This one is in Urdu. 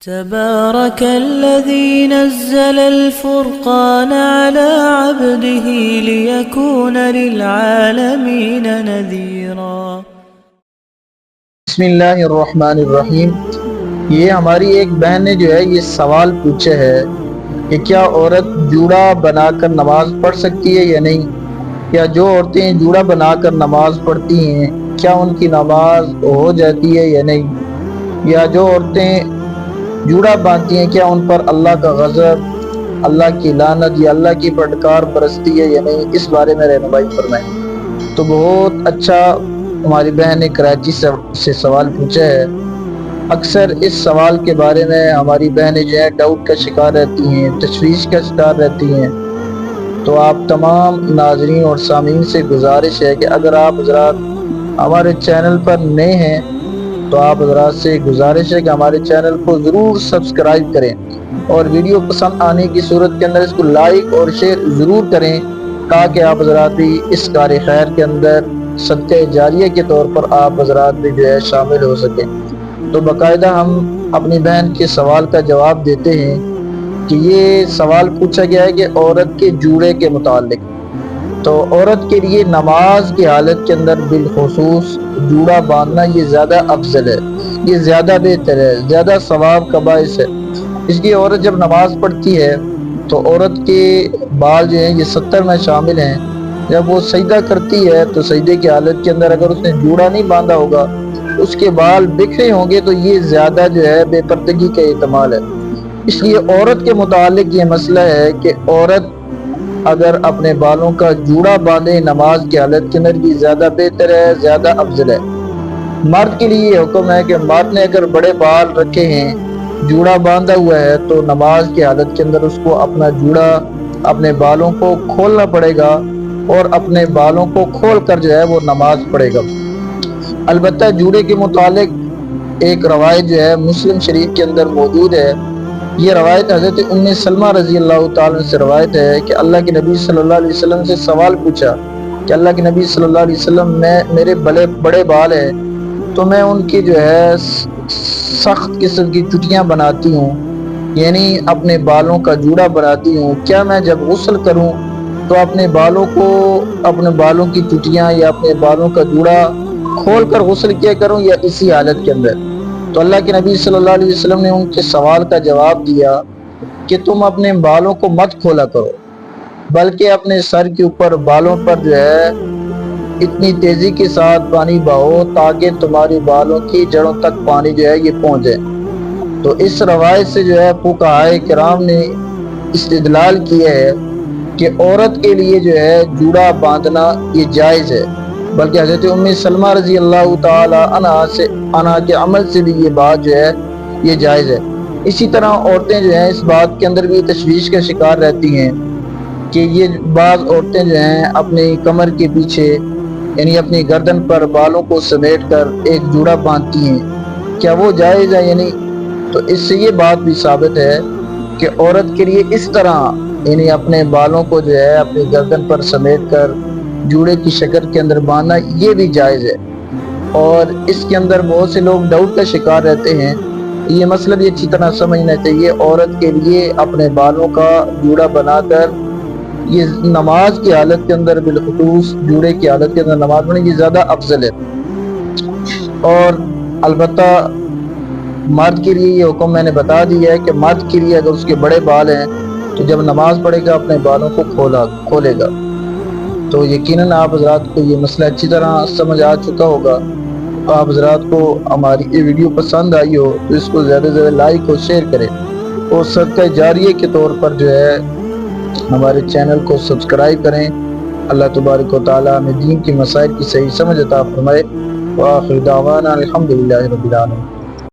تبارك الذي نزل الفرقان على عبده ليكون للعالمين نذيرا۔ بسم اللہ الرحمن الرحیم۔ یہ ہماری ایک بہن نے جو ہے یہ سوال پوچھا ہے کہ کیا عورت جوڑا بنا کر نماز پڑھ سکتی ہے یا نہیں، یا جو عورتیں جوڑا بنا کر نماز پڑھتی ہیں کیا ان کی نماز ہو جاتی ہے یا نہیں، یا جو عورتیں جوڑا باندھتی ہیں کیا ان پر اللہ کا غضب، اللہ کی لعنت یا اللہ کی پھٹکار برستی ہے یا نہیں، اس بارے میں رہنمائی فرمائیں۔ تو بہت اچھا ہماری بہن نے کراچی سے سوال پوچھا ہے۔ اکثر اس سوال کے بارے میں ہماری بہنیں جو ہے ڈاؤٹ کا شکار رہتی ہیں، تشویش کا شکار رہتی ہیں۔ تو آپ تمام ناظرین اور سامعین سے گزارش ہے کہ اگر آپ حضرات ہمارے چینل پر نئے ہیں تو آپ حضرات سے گزارش ہے کہ ہمارے چینل کو ضرور سبسکرائب کریں، اور ویڈیو پسند آنے کی صورت کے اندر اس کو لائک اور شیئر ضرور کریں، تاکہ آپ حضرات بھی اس کار خیر کے اندر صدقہ جاریہ کے طور پر آپ حضرات بھی جو ہے شامل ہو سکیں۔ تو باقاعدہ ہم اپنی بہن کے سوال کا جواب دیتے ہیں کہ یہ سوال پوچھا گیا ہے کہ عورت کے جوڑے کے متعلق۔ تو عورت کے لیے نماز کی حالت کے اندر بالخصوص جوڑا باندھنا یہ زیادہ افضل ہے، یہ زیادہ بہتر ہے، زیادہ ثواب کا باعث ہے۔ اس لیے عورت جب نماز پڑھتی ہے تو عورت کے بال جو ہیں یہ 70 میں شامل ہیں۔ جب وہ سجدہ کرتی ہے تو سجدے کی حالت کے اندر اگر اس نے جوڑا نہیں باندھا ہوگا، اس کے بال بکھرے ہوں گے، تو یہ زیادہ جو ہے بے پردگی کا احتمال ہے۔ اس لیے عورت کے متعلق یہ مسئلہ ہے کہ عورت اگر اپنے بالوں کا جوڑا باندھے نماز کی حالت کے اندر یہ زیادہ بہتر ہے، زیادہ افضل ہے۔ مرد کے لیے یہ حکم ہے کہ مرد نے اگر بڑے بال رکھے ہیں، جوڑا باندھا ہوا ہے، تو نماز کی حالت کے اندر اس کو اپنا جوڑا، اپنے بالوں کو کھولنا پڑے گا، اور اپنے بالوں کو کھول کر جو ہے وہ نماز پڑھے گا۔ البتہ جوڑے کے متعلق ایک روایت جو ہے مسلم شریف کے اندر موجود ہے۔ یہ روایت حضرت ام سلمہ رضی اللہ تعالیٰ سے روایت ہے کہ اللہ کے نبی صلی اللہ علیہ وسلم سے سوال پوچھا کہ اللہ کے نبی صلی اللہ علیہ وسلم میرے بڑے بال ہیں، تو میں ان کی جو ہے سخت قسم کی چٹیاں بناتی ہوں، یعنی اپنے بالوں کا جوڑا بناتی ہوں، کیا میں جب غسل کروں تو اپنے بالوں کی چٹیاں یا اپنے بالوں کا جوڑا کھول کر غسل کیا کروں یا اسی حالت کے اندر؟ تو اللہ کے نبی صلی اللہ علیہ وسلم نے ان کے سوال کا جواب دیا کہ تم اپنے بالوں کو مت کھولا کرو، بلکہ اپنے سر کے اوپر بالوں پر جو ہے اتنی تیزی کے ساتھ پانی بہاؤ تاکہ تمہاری بالوں کی جڑوں تک پانی جو ہے یہ پہنچ جائے۔ تو اس روایت سے جو ہے فقہائے کرام نے استدلال کیا ہے کہ عورت کے لیے جو ہے جوڑا باندھنا یہ جائز ہے، بلکہ حضرت ام سلمہ رضی اللہ تعالی عنہا کے عمل سے بھی یہ بات جو ہے یہ جائز ہے۔ اسی طرح عورتیں جو ہیں اس بات کے اندر بھی تشویش کا شکار رہتی ہیں کہ یہ بعض عورتیں جو ہیں اپنی کمر کے پیچھے یعنی اپنی گردن پر بالوں کو سمیٹ کر ایک جوڑا باندھتی ہیں، کیا وہ جائز ہے یا نہیں؟ تو اس سے یہ بات بھی ثابت ہے کہ عورت کے لیے اس طرح یعنی اپنے بالوں کو جو ہے اپنی گردن پر سمیٹ کر جوڑے کی شکل کے اندر باندھنا یہ بھی جائز ہے۔ اور اس کے اندر بہت سے لوگ ڈاؤٹ کا شکار رہتے ہیں، یہ مسئلہ بھی اچھی طرح سمجھنا چاہیے۔ عورت کے لیے اپنے بالوں کا جوڑا بنا کر یہ نماز کی حالت کے اندر بالخصوص جوڑے کی حالت کے اندر نماز پڑھنا یہ زیادہ افضل ہے۔ اور البتہ مرد کے لیے یہ حکم میں نے بتا دیا ہے کہ مرد کے لیے اگر اس کے بڑے بال ہیں تو جب نماز پڑھے گا اپنے بالوں کو کھولے گا۔ تو یقیناً آپ حضرات کو یہ مسئلہ اچھی طرح سمجھ آ چکا ہوگا۔ آپ حضرات کو ہماری یہ ویڈیو پسند آئی ہو تو اس کو زیادہ سے زیادہ لائک اور شیئر کریں، اور صدقہ جاریہ کے طور پر جو ہے ہمارے چینل کو سبسکرائب کریں۔ اللہ تبارک و تعالیٰ ہمیں دین کی مسائل کی صحیح سمجھ عطا فرمائے۔ وآخر دعوانا الحمدللہ رب العالمین۔